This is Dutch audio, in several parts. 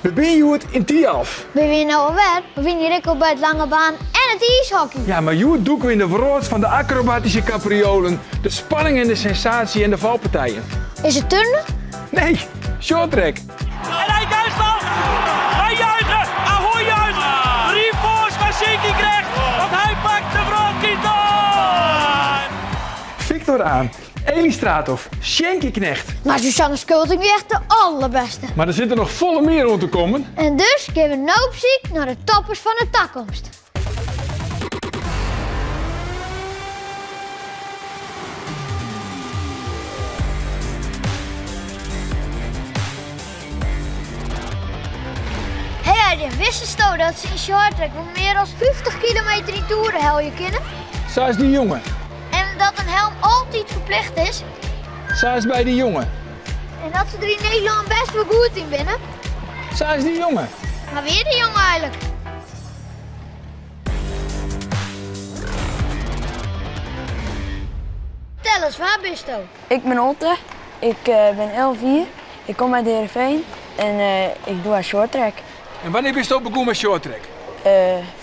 We zijn hier in Tialf. Ben je nou alweer? We zijn hier ook bij het lange baan en het ijshockey. Ja, maar hier doeken we in de wereld van de acrobatische capriolen, de spanning en de sensatie en de valpartijen. Is het turnen? Nee, shorttrack. En hij juicht al! Hij juichen! Ahoy juichen! Reforce waar Shinky krijgt, want hij pakt de brandkiet aan! Victor aan, Eli Straathoff, Sjenky Knecht. Maar Suzanne Schulting is echt de allerbeste. Maar er zitten nog volle meer rond te komen. En dus geven we nou op zoek naar de toppers van de toekomst. Hey, wist je dat ze in shorttrack meer dan 50 kilometer in toeren helden kunnen? Zo is die jongen. En dat een helm altijd verplicht is? Zo is bij die jongen. En dat ze er in Nederland best wel goed in binnen? Zo is die jongen. Maar wie is die jongen eigenlijk? Tel eens, waar ben je? Ik ben Otte, ik ben 11 jaar, ik kom uit Heerenveen en ik doe aan shorttrack. En wanneer ben je begonnen met shorttrack?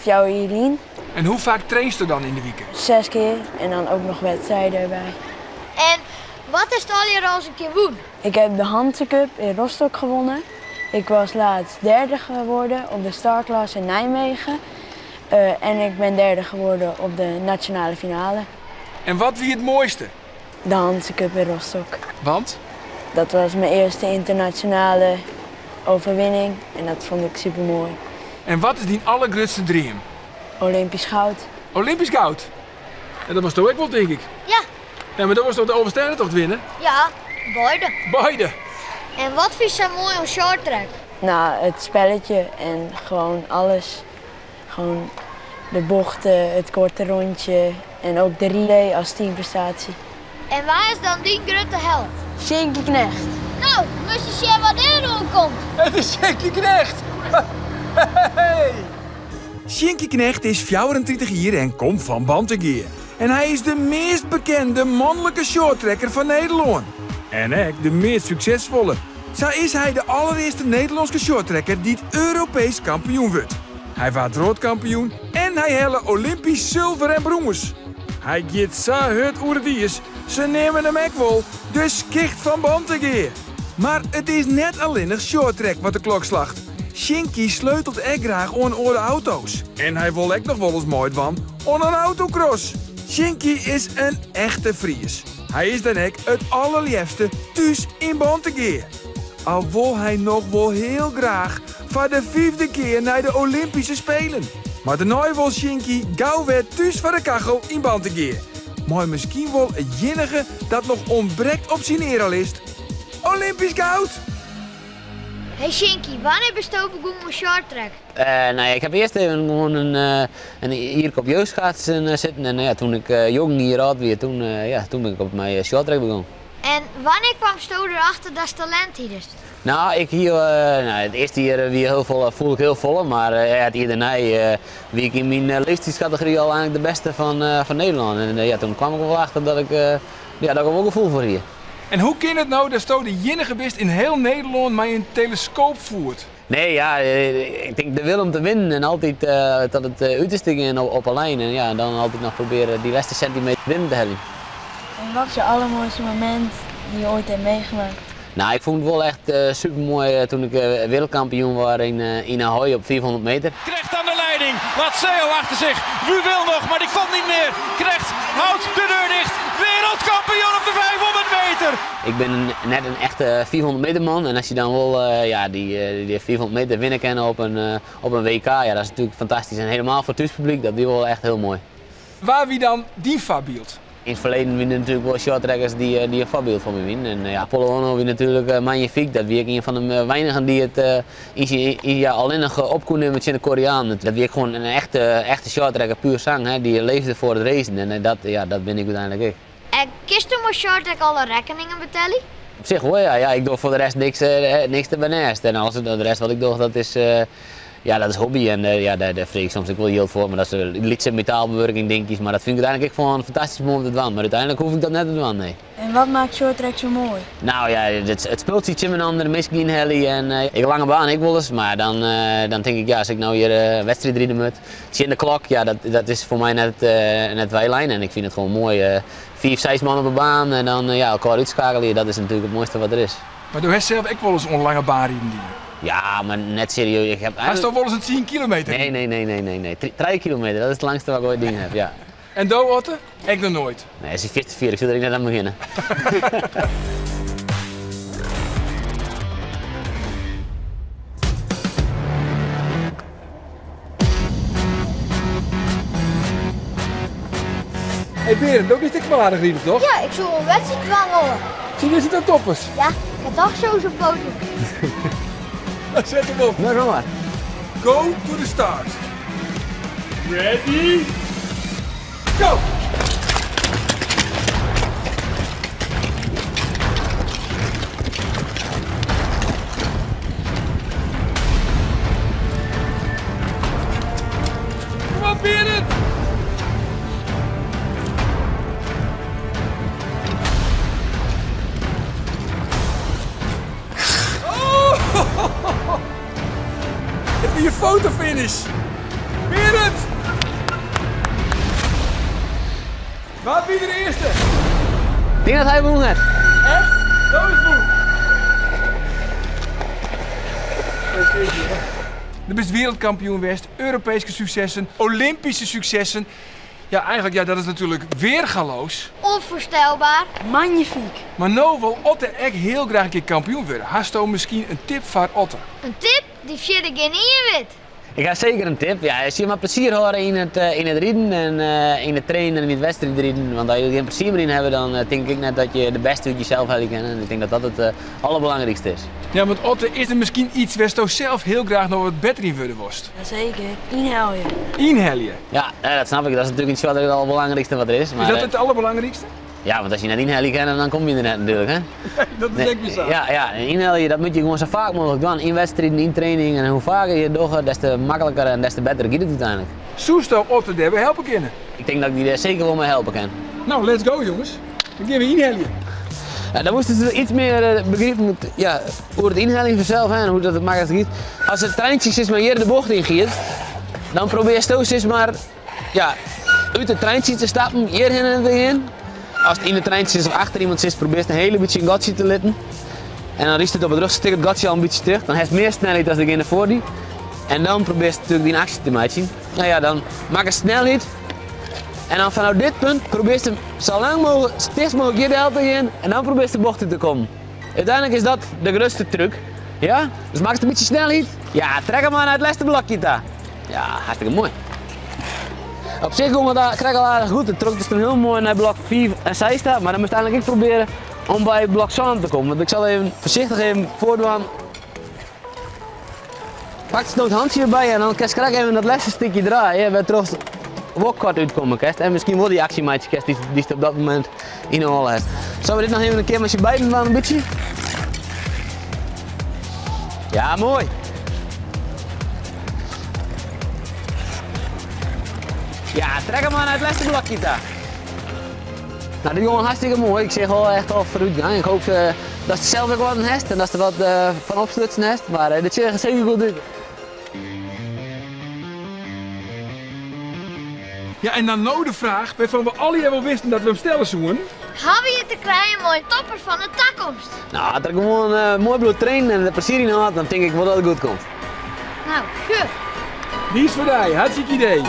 Fjouw Jelien, En hoe vaak trainst je dan in de weekend? 6 keer en dan ook nog wedstrijden erbij. En wat is het al hier als een keer woen? Ik heb de Hanse Cup in Rostock gewonnen. Ik was laatst derde geworden op de startklasse in Nijmegen. En ik ben derde geworden op de nationale finale. En wat wie het mooiste? De Hanse Cup in Rostock. Want? Dat was mijn eerste internationale overwinning en dat vond ik super mooi. En wat is die allergrootste dream? Olympisch goud. Olympisch goud. En dat was toch ook wel, denk ik. Ja, Ja, maar dat was toch de overstijdentocht winnen? ja, beide. Beide. En wat vind je zo mooi aan shorttrack? Nou, het spelletje en gewoon alles. Gewoon de bochten, het korte rondje en ook de relay als teamprestatie. En waar is dan die grote held? Shinky Knecht. Nou, moest je zien wat er nu komt. Het is Sjenky Knecht. Hey. Sjenky Knecht is 34 jaar en komt van Bantegeer. En hij is de meest bekende mannelijke shorttracker van Nederland. En ook de meest succesvolle. Zo is hij de allereerste Nederlandse shorttracker die het Europees kampioen wordt. Hij wordt roodkampioen en hij helle Olympisch zilver en bronzen. Hij gaat zo hard oer het is, ze nemen hem ook wel, dus kicht van Bantegeer. Maar het is net alleen nog shorttrack wat de klok slacht. Shinky sleutelt ook graag aan oude auto's. En hij wil ook nog wel eens mooi van aan een autocross. Shinky is een echte Fries. Hij is dan ook het allerliefste thuis in Bantegeer. Al wil hij nog wel heel graag voor de 5e keer naar de Olympische Spelen. Maar daarna wil Shinky gauw weer thuis voor de kachel in Bantegeer. Maar misschien wel het enige dat nog ontbreekt op zijn erelist. Olympisch goud! Hey Shinky, wanneer bestoven begonnen met shorttrack? Nou ja, ik heb eerst even gewoon hier op jeugdschaatsen zitten en ja, toen ik jong hier oud weer, toen ben ik op mijn shorttrack begonnen. En wanneer kwam je erachter dat je talent hier is? Nou, ik hier, het eerste jaar weer heel vol, voel ik heel vol, maar het hier daarna wie ik in mijn leeftijdscategorie al eigenlijk de beste van Nederland. En ja, toen kwam ik er wel achter dat ik daar ook een gevoel voor hier. En hoe kan het nou dat je de enige bent in heel Nederland met een telescoop voert? Nee, ja, ik denk de wil om te winnen en altijd dat het uit te stikken op een lijn en ja, dan altijd nog proberen die laatste centimeter binnen te hebben. En wat is je allermooiste moment die je ooit hebt meegemaakt? Nou, ik vond het wel echt super mooi toen ik wereldkampioen was in Ahoy op 400 meter. Knecht aan de leiding, laat Seo achter zich. Wie wil nog, maar die komt niet meer. Knecht houdt de deur dicht. Wereldkampioen op de 500 meter. Ik ben net een echte 400 meter man en als je dan wel die 400 meter winnen kan op een WK, ja, dat is natuurlijk fantastisch. En helemaal voor het thuispubliek, dat is wel echt heel mooi. Waar wie dan die voorbeeld? In het verleden winnen natuurlijk wel shorttrackers die een voorbeeld van me winnen. En ja, Apollo Ono wie natuurlijk magnifiek. Dat wie een van de weinigen die het alleen nog op kon nemen met de Koreanen. Dat wie gewoon een echte shorttracker puur zang, hè, die leefde voor het racen. En dat ben ik uiteindelijk ook. En kist je met shorttrack alle rekeningen betalen? Op zich wel, ja. Ik doe voor de rest niks te benaast. En alles de rest wat ik doe, dat is Ja, dat is hobby en ja, daar vreeg ik soms ook wel heel voor. Maar dat is lietse metaalbewerking, denk ik. Maar dat vind ik uiteindelijk echt gewoon fantastisch om te doen. Maar uiteindelijk hoef ik dat net te doen, nee. En wat maakt shorttrack zo mooi? Nou ja, het speelt iets in mijn handen, misschien in heli en ik lange baan, ik wel eens. Maar dan denk ik, ja, als ik nou hier wedstrijd rijden moet, zie in de klok, ja, dat is voor mij net wijlijn. En ik vind het gewoon mooi. 4, 6 man op de baan en dan ja, elkaar uitschakelen, dat is natuurlijk het mooiste wat er is. Maar doe jij zelf ook wel eens een lange baan rijden? Ja, maar net serieus. Ik heb Hij is toch wel eens een 10 kilometer? Nee. 3 kilometer, dat is het langste wat ik ooit ding heb, ja. En do, Otte? Ik nog nooit. Nee, het is 44, ik zit er net aan beginnen. Hey Berend, ook niet ik aardig rijden, toch? Ja, ik zou een wedstrijd wandelen. Zie je zit aan toppers? Ja, ik heb toch zo zo'n foto. Zet hem op. Nou, maar. Go to the start. Ready? Go! Kom op, Berend! Het is je fotofinish! Berend! Waar ben je de eerste? Ik denk dat hij wel net. Echt? Dat is goed! Je bent wereldkampioen West, Europese successen, Olympische successen. Ja, eigenlijk ja, dat is natuurlijk weergaloos. Onvoorstelbaar. Magnifiek. Maar nou wil Otte echt heel graag een keer kampioen worden. Hast u misschien een tip voor Otte? Een tip, die zit ik in je wit. Ik heb zeker een tip. Ja, als je maar plezier horen in het rijden en in het trainen en in het wedstrijd rijden. Want als je er geen plezier meer in hebt, dan denk ik net dat je de beste uit jezelf hebt kennen. En ik denk dat dat het allerbelangrijkste is. Ja, want Otte, is er misschien iets waar je zelf heel graag nog wat beter in willen worst? Jazeker, inhaal je. Inhalen. Ja, dat snap ik. Dat is natuurlijk iets wat het allerbelangrijkste wat er is. Maar, Is dat het allerbelangrijkste? ja, want als je net inhalen kent, dan kom je er net natuurlijk. Hè? Dat is denk ik zo. Ja, en inhalen, dat moet je gewoon zo vaak mogelijk doen. In wedstrijden, in training. En hoe vaker je het doet, des te makkelijker en des te beter gaat het uiteindelijk. Soesto Otte, daar we helpen kunnen. Ik denk dat ik die er zeker wel mee helpen kan. Nou, let's go jongens. Dan gaan we inhalen. Ja, dan moesten ze iets meer begrijpen ja, hoe het inhaling vanzelf en hoe dat het makkelijk gaat. Als het treintje is maar hier de bocht in gaat, dan probeer je steeds maar ja, uit het treintje te stappen, hierheen en hierheen. Als het in het treintje is of achter iemand zit, probeer je een hele beetje een gatje te letten. En dan riest het op het rug, stikt het gatje al een beetje terug. Dan heeft het meer snelheid dan degene voor die. En dan probeer je natuurlijk die in actie te maken. Nou ja, dan maak je snelheid. En dan vanuit dit punt probeer je hem zo lang mogelijk, steeds mogelijk hier de helpen in. En dan probeer je de bocht in te komen. Uiteindelijk is dat de grootste truc. Ja? Dus maak het een beetje snelheid. Ja, trek hem maar naar het laatste blokje daar. Ja, hartstikke mooi. Op zich komen we daar krijg al aardig goed. Het trok is dan heel mooi naar blok 4 en 6 staat. Maar dan moet ik eigenlijk proberen om bij blok 7 te komen. Want ik zal even voorzichtig even voortdoen. Pak het handje erbij en dan kan ik even dat laatste stukje draaien. We terug ook kort uitkomen. En misschien wel die actiemaatje die je op dat moment in de hal hebt. Zullen we dit nog even een keer met je beiden doen een beetje? Ja, mooi. Ja, trek hem maar naar het laatste blokje daar. Nou, dit is gewoon hartstikke mooi. Ik zeg wel echt al vooruitgang. Ik hoop dat ze zelf ook wat een hest en dat ze wat van opstutsen heeft. Maar dit ziet er zeker goed uit. Ja, en dan nou de vraag, waarvan we alle wel wisten dat we hem stellen zoeken. Hebben je te krijgen mooie toppers van de toekomst? Nou, als er gewoon mooi bloed trainen en de plezier in had, dan denk ik wel dat het goed komt. Nou, goed. Die is voor mij, hartstikke idee.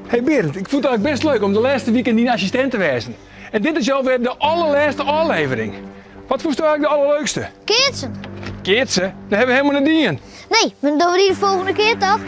Hey Berend, ik vond het eigenlijk best leuk om de laatste weekend niet assistent te wezen. En dit is alweer de allerlaatste aflevering. Wat vond je eigenlijk de allerleukste? Keertsen. Keertsen? Daar hebben we helemaal niet in. Nee, maar dan doen we die de volgende keer toch?